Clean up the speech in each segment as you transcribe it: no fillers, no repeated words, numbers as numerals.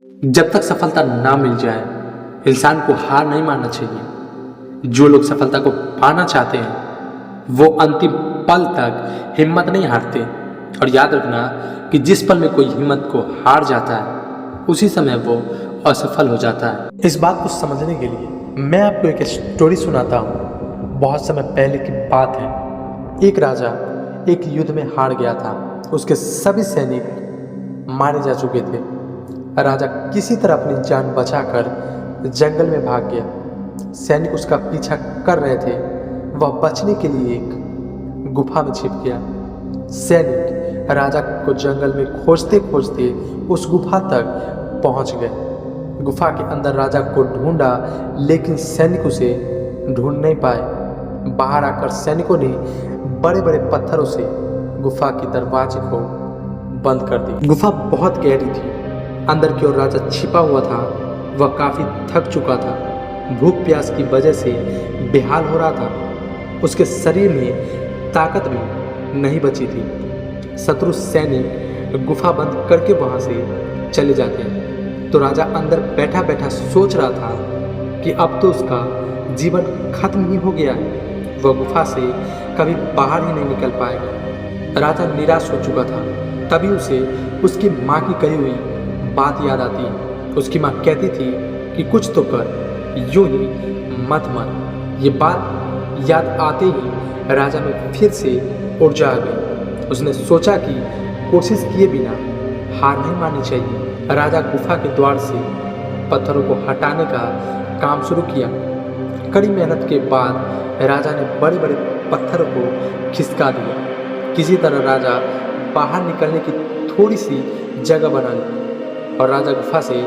जब तक सफलता ना मिल जाए, इंसान को हार नहीं मानना चाहिए। जो लोग सफलता को पाना चाहते हैं वो अंतिम पल तक हिम्मत नहीं हारते। और याद रखना कि जिस पल में कोई हिम्मत को हार जाता है उसी समय वो असफल हो जाता है। इस बात को समझने के लिए मैं आपको एक स्टोरी सुनाता हूँ। बहुत समय पहले की बात है। एक राजा एक युद्ध में हार गया था। उसके सभी सैनिक मारे जा चुके थे। राजा किसी तरह अपनी जान बचाकर जंगल में भाग गया। सैनिक उसका पीछा कर रहे थे। वह बचने के लिए एक गुफा में छिप गया। सैनिक राजा को जंगल में खोजते खोजते उस गुफा तक पहुंच गए। गुफा के अंदर राजा को ढूंढा, लेकिन सैनिक उसे ढूंढ नहीं पाए। बाहर आकर सैनिकों ने बड़े बड़े पत्थरों से गुफा के दरवाजे को बंद कर दी। गुफा बहुत गहरी थी। अंदर की ओर राजा छिपा हुआ था। वह काफी थक चुका था। भूख प्यास की वजह से बेहाल हो रहा था। उसके शरीर में ताकत भी नहीं बची थी। शत्रु सैनिक गुफा बंद करके वहां से चले जाते हैं तो राजा अंदर बैठा बैठा सोच रहा था कि अब तो उसका जीवन खत्म ही हो गया है। वह गुफा से कभी बाहर ही नहीं निकल पाएगा। राजा निराश हो चुका था। तभी उसे उसकी माँ की कही हुई बात याद आती। उसकी माँ कहती थी कि कुछ तो कर, यूं ही मत मर। ये बात याद आते ही राजा में फिर से ऊर्जा आ गई। उसने सोचा कि कोशिश किए बिना हार नहीं माननी चाहिए। राजा गुफा के द्वार से पत्थरों को हटाने का काम शुरू किया। कड़ी मेहनत के बाद राजा ने बड़े बड़े पत्थरों को खिसका दिया। किसी तरह राजा बाहर निकलने की थोड़ी सी जगह बना ली और राजा गुफा से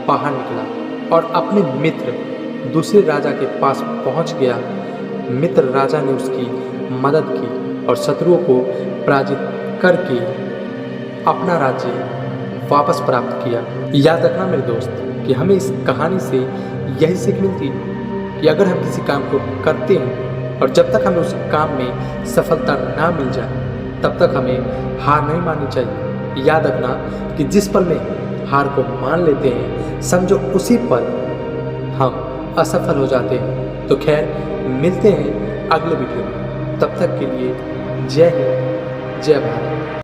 बाहर निकला और अपने मित्र दूसरे राजा के पास पहुंच गया। मित्र राजा ने उसकी मदद की और शत्रुओं को पराजित करके अपना राज्य वापस प्राप्त किया। याद रखना मेरे दोस्त कि हमें इस कहानी से यही सीख मिलती है कि अगर हम किसी काम को करते हैं और जब तक हमें उस काम में सफलता ना मिल जाए तब तक हमें हार नहीं माननी चाहिए। याद रखना कि जिस पल में हार को मान लेते हैं समझो उसी पल हम असफल हो जाते हैं। तो खैर, मिलते हैं अगले वीडियो में। तब तक के लिए जय हिंद, जय भारत।